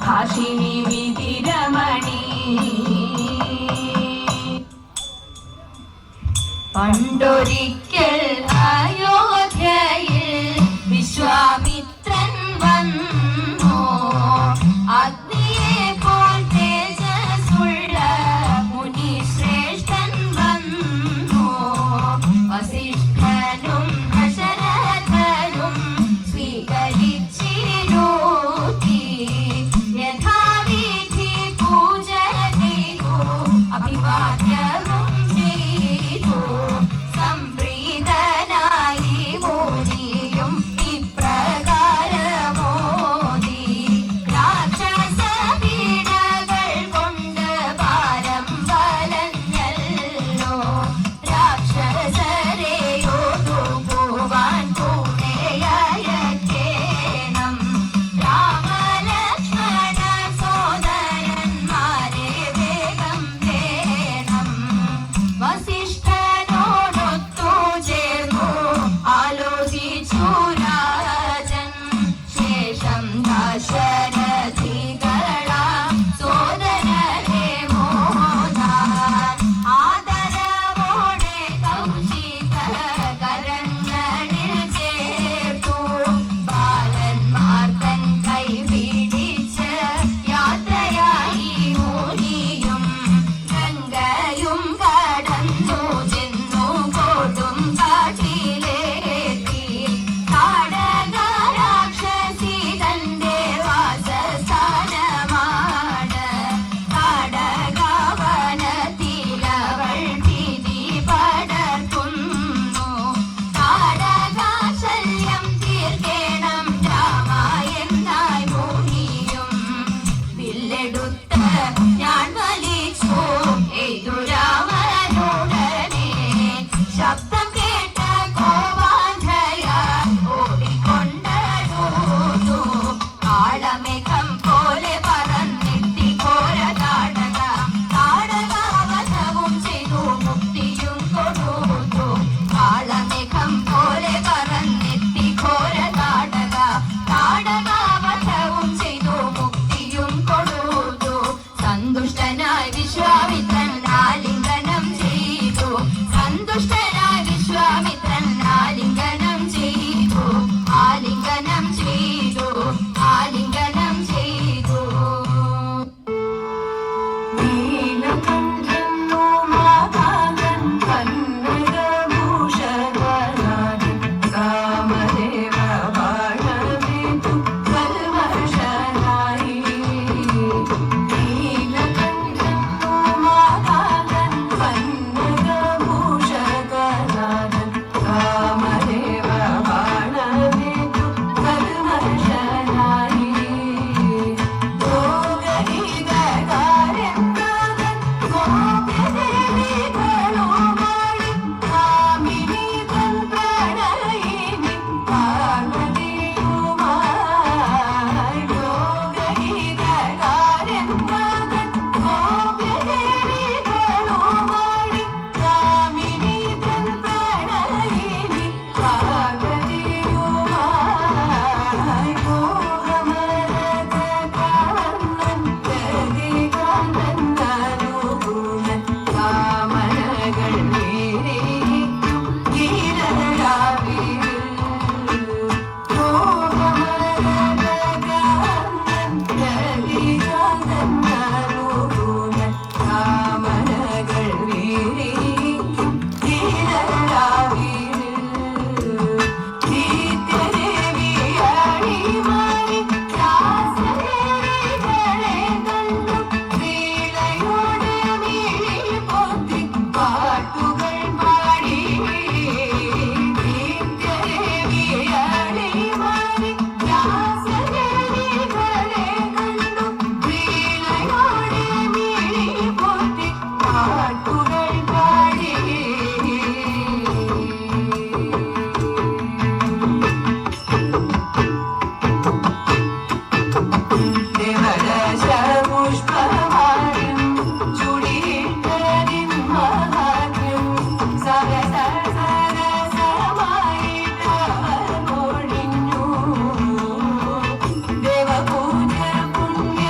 ഭാഷിണി വിതിരമണി പണ്ടൊരിക്കൽ അയോധ്യയിൽ വിശ്വാമിത്രൻ വന്നു അഗ്നിയെ പോൽ തേജസ്സുള്ള മുനി ശ്രേഷ്ഠൻ വന്നു വസിഷ്ഠനും ദശരഥനും സ്വീകരിച്ചിരുത്തി യഥാവിധി പൂജ ചെയ്തു അഭിവാദ്യവും ചെയ്തു സംപ്രീതനായി മുനിയും ഇപ്രകാരമോദി രാക്ഷസ പീഡകൾ കൊണ്ട് ഭാരം വലഞ്ഞല്ലോ രാക്ഷസരെയോടു പോവാൻ കൂടെയയക്കേണം രാമലക്ഷ്മണ സോദരന്മാരെ വേഗം വേണം വസിഷ്ഠനോടൊത്തു ചേർന്നു ആലോചിച്ചു രാജൻ ശേഷം ദശരഥികളാം സോദരരെ മോദാൻ ആദരവോടെ കൗശിക കരങ്ങളിൽ ചേർത്തു ബാലന്മാർ തൻ കൈ പിടിച്ച് യാത്രയായി മുനിയും ഗംഗയും കടന്നു ചെന്നു കൊടും കാട്ടിലെത്തി താടക രാക്ഷസി തന്റെ വാസസ്ഥാനമാണ് താടകാവനത്തിലവൾ ഭീതി പടർത്തുന്നു താടകാശല്യം തീർക്കേണം രാമായെന്നായി മുനിയും വില്ലെടുത്ത് ഞാൻ വലിച്ചു എയ്തു രാമനുടനെ ശബ്ദം കേട്ട കോപാന്ധയാൽ ഓടിക്കൊണ്ടു കാളമേഘം പോലെ പറന്നെത്തി ഘോര താടക താടകാവധവും ചെയ്തു മുക്തിയും കൊടുത്തു കാളമേഘം പോലെ പറന്നെത്തി ഘോര താടക താടകാവധവും ചെയ്തു മുക്തിയും കൊടുത്തു സന്തുഷ്ടനായി വിശ്വാമിത്രൻ ആലിംഗനം ചെയ്തു സന്തുഷ്ടനായി വിശ്വാമിത്രൻ ആലിംഗനം ചെയ്തു ആലിംഗനം ചെയ്തു ആലിംഗനം ചെയ്തു നീലകണ്ഠൻ ഉമാകാന്തൻ കന്നകഭൂഷണനാഥൻ കാമദേവ വാഴവേതു കൽമഷനായി നീലകണ്ഠൻ ഉമാകാന്തൻ കന്നകഭൂഷണനാഥൻ കാമദേവ വാഴവേതു കൽമഷനായി യോഗഗീതകാരനാഥൻ ഗോപ്യദേവികളുമായി കാമിനി തൻ പ്രണയിനി പാർവതിയുമായി യോഗഗീതകാരനാഥൻ ഗോപ്യദേവികളുമായി കാമിനി തൻ പ്രണയിനി പാർവതിയുമായി മോഹമരകവർണ്ണൻ ഗതികാന്തൻ അനുകൂലൻ കാമനകൾ വീരിക്കും ഗീരരാവിൽ മോഹമരകവർണ്ണൻ ഗതികാന്തൻ അനുകൂലൻ കാമനകൾ വീരിക്കും ഗീരരാവിൽ നിത്യദേവിയാണിമാരി രാസദേവികളെ കണ്ടു വീണയോട് മിഴി പൊത്തി പാട്ടുകൾ പാടി നിത്യദേവിയാണിമാരി രാസദേവികളെ കണ്ടു വീണയോട് മിഴി പൊത്തി പാട്ടുകൾ പാടി ദേവദശപുഷ്പമാരും ചുടിയിട്ടതിൻ മഹാത്മ്യം സരസരസമായിട്ടവർ മൊഴിഞ്ഞു ദേവപൂജ പുണ്യ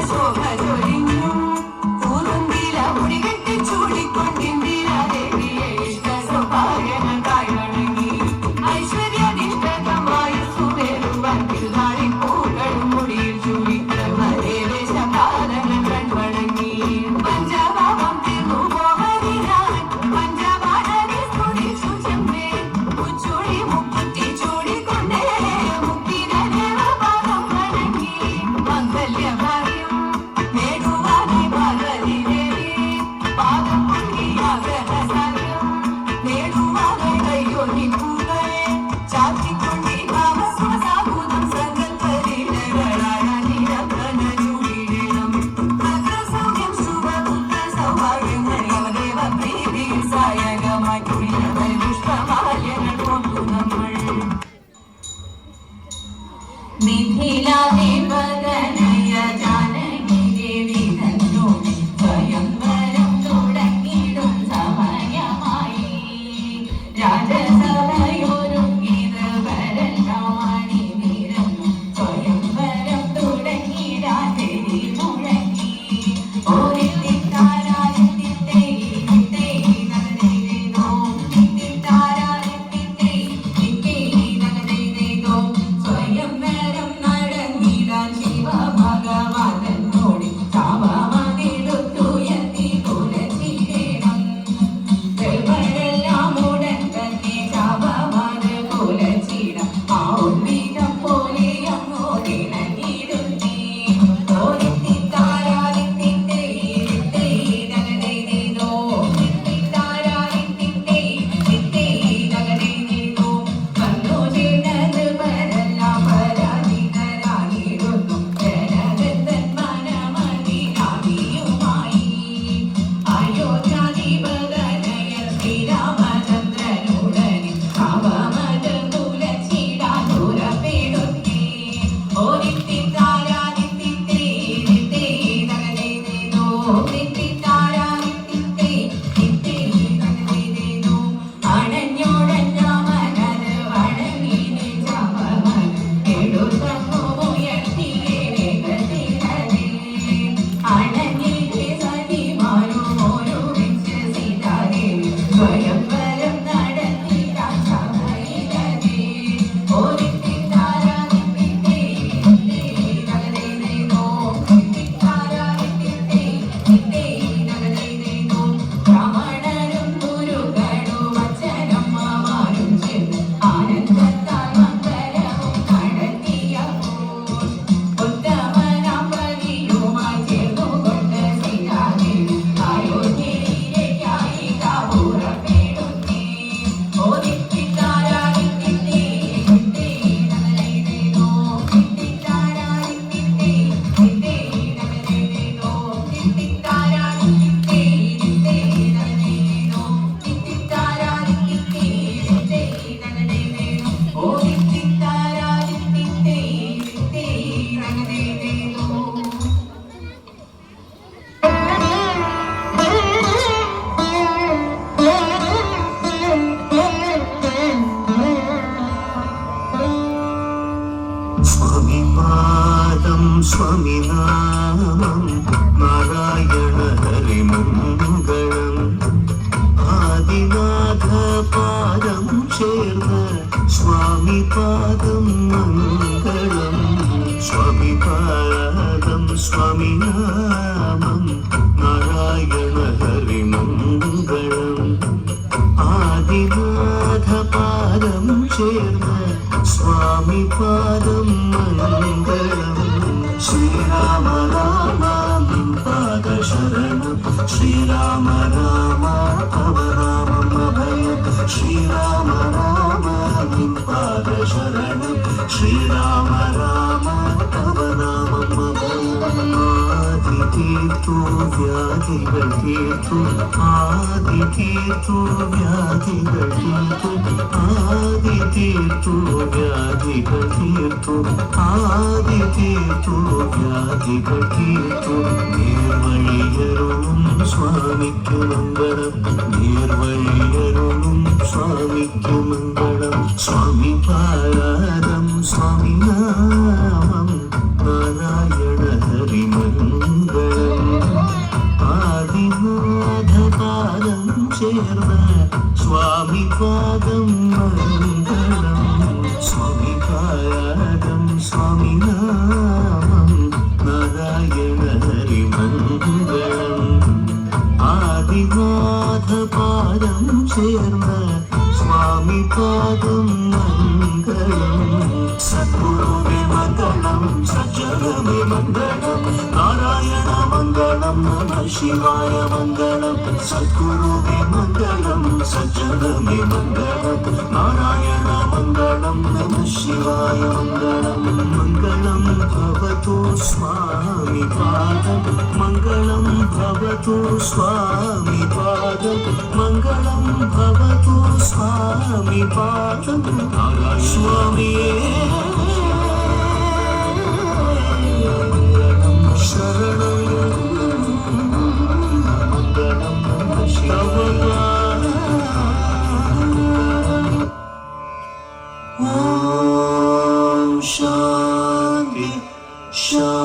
ശോഭ ചൊരിഞ്ഞു പൂതുന്തില മുടികെട്ടി ചൂടിക്കൊണ്ടിന്ദിര ദേവിയെ ഇഷ്ട സൗഭാഗ്യങ്ങൾക്കായി വണങ്ങി ഐശ്വര്യദിഷ്ടമായി സുവേറുവാൻ തിരുനാളിൽ പൂക്കളും മുടിയിൽ ചൂടി ബ്രഹ്മദേവേശപാദങ്ങൾ കൺവണങ്ങി പഞ്ചഭാവം തീർന്നു പോവതിനാൽ പഞ്ചപാദവി സ്തുതിച്ചു ചെമ്മേ ഉച്ചൂടി മുക്കുറ്റി ചൂടിക്കൊണ്ടേ മുക്തിന ദേവപാദം വണങ്ങി മംഗല്യഭാഗ്യം നേടുവാനായി പാർവതി ദേവി പാദം മുങ്ങി ആഗ്രഹസാധ്യം നേടുവാനായി കൈയൊന്നി പൂക്കളെ ചാത്തിക്കൊണ്ടി ഭാവസ്വസാഭൂതം സങ്കല്പലീലകളായ നിരന്തന ചൂടിടണം ഭദ്രസൗഖ്യം ശുഭപുത്ര സൗഭാഗ്യങ്ങൾ യവദേവ പ്രീതിയിൽ സായകമായി തുള്ളിയവർ പുഷ്പമാല്യങ്ങൾ കൊണ്ടു നമ്മൾ മിഥിലാധിപതനയ ജാനകി ദേവി തന്നു സ്വയംവരം തുടങ്ങിടും സമയമായി രാജസഭയൊരുങ്ങിത് വരണ്ടാമണി നിരന്നു സ്വയംവരം തുടങ്ങിടാൻ തെരി മുഴങ്ങി ഓരിത്തിത്താരാരിത്തിത്തേ ഇത്തേ നഗരേതോ ഇത്തിത്താരാരിത്തിത്തേ ഇത്തേ നഗരേതോ സ്വയംവരം നടന്നിടാൻ ശിവഭഗവാനോടി ശാപമതിടുത്തുയർത്തി കുലച്ചിടേണം ദേവരെല്ലാം ഉടൻ തന്നെ ശാപമത് കുലച്ചിടം ആ ഉദ്ഭിദം പോലെ അങ്ങോട്ടിണങ്ങിടുന്നേ ഓരിത്തിത്താരാരിത്തിത്തേ ഇത്തേ നഗരേതോ ഇത്തിത്താരാരിത്തിത്തേ ഇത്തേ നഗരേതോ വന്നു ചേർന്നത് വരെല്ലാം പരാജിതരായിടുന്നു ജനകത്തൻ മനമതിരാവിയുമായി അയോധ്യാധിപതനയ ശ്രീരാമചന്ദ്രനുടനെ ശാപമത് കുലച്ചിടാൻ പുറപ്പെടുന്നേ ഓരിത്തിത്താരാരിത്തിത്തേ ഇത്തേ നഗരേതോ ഇത്തിത്താരാരിത്തിത്തേ ഇത്തേ നഗരേതോ അണഞ്ഞോടഞ്ഞ മനത് വണങ്ങി നിജാപമത് എടുത്തങ്ങു ഉയർത്തിയേ വേഗത്തിലതേ അണഞ്ഞിലെ സഖിമാരും ഒരുമിച്ച് സീതാദേവി സ്വയംവരം നടത്തിടാൻ സമയിലതേ ഓരിത്തിത്താരാരിത്തിത്തേ ഇത്തേ നഗരേതോ ഇത്തിത്താരാരിത്തിത്തേ ഇത്തേ നഗരേതോ ബ്രാഹ്മണരും ഗുരുക്കളും അച്ഛനമ്മമാരും ചേർന്ന് ആനന്ദത്താൽ മംഗളവും നടത്തിയപ്പോൾ ഉത്തമനാം പ്രതിയുമായി ചേർന്നുകൊണ്ട് സീതാദേവി അയോധ്യയിലേക്കായി പുറപ്പെടുന്നേ ഓരിത്തിത്താരാരിത്തിത്തേ ഇത്തേ നഗരേതോ ഇത്തിത്താരാരിത്തിത്തേ ഇത്തേ നഗരേതോ ഇത്തിത്താരാരിത്തിത്തേ ഇത്തേ നഗരേതോ ഇത്തിത്താരാരിത്തിത്തേ ഇത്തേ നഗരേതോ ഓരിത്തിത്താരാരിത്തിത്തേ ഇത്തേ നഗരേതോ സ്വാമിപാദം സ്വാമിനാമം നാരായണ ഹരിമംഗളം ആദിനാഥപാദം ചേർന്ന് സ്വാമിപാദം മംഗളം സ്വാമിപാദം സ്വാമിനാമം നാരായണ ഹരിമംഗളം ആദിനാഥപാദം ചേർന്ന് സ്വാമിപാദം മംഗളം ശ്രീരാമ രാമ പാദശരണം ശ്രീരാമ രാമ തവ നാമം അഭയം ശ്രീരാമ രാമ പാദശരണം ശ്രീരാമ രാമ തവ നാമം അഭയം ആദിതീർത്തു വ്യാധികൾ തീർത്തു ആദിതീർത്തു വ്യാധികൾ തീർത്തു ആദിതീർത്തു വ്യാധികൾ തീർത്തു ആദിതീർത്തു വ്യാധികൾ തീർത്തു നേർവഴിയരുളും സ്വാമിക്കു മംഗളം നേർവഴിയരുളും സ്വാമിക്കു മംഗളം സ്വാമി പാദം സ്വാമി നാമം നാരായണ ഹരിമംഗളം ചേർന്ന സ്വാമി പാദം മംഗളം സ്വാമി പാദം സ്വാമി നാമം നാരായണ ഹരി മംഗളം ആദിനാഥ പാദം ചേർന്ന സ്വാമി പാദം മംഗളം സദ്ഗുരുവേ മംഗളം സജ്ജനമേ മംഗളം നാരായണ മംഗളം നമ ശിവായ മംഗളം സദ്ഗുരുവേ മംഗളം സജ്ജനമേ മംഗളം നാരായണ മംഗളം നമ ശിവായ മംഗളം മംഗളം ഭവതു സ്വാമി പാദം മംഗളം ഭവതു സ്വാമി പാദം മംഗളം ഭവതു സ്വാമി പാദം സ്വാമിയേ ശരണം മംഗളം ശിവായ ഓം ശാന്തി ശാന്തി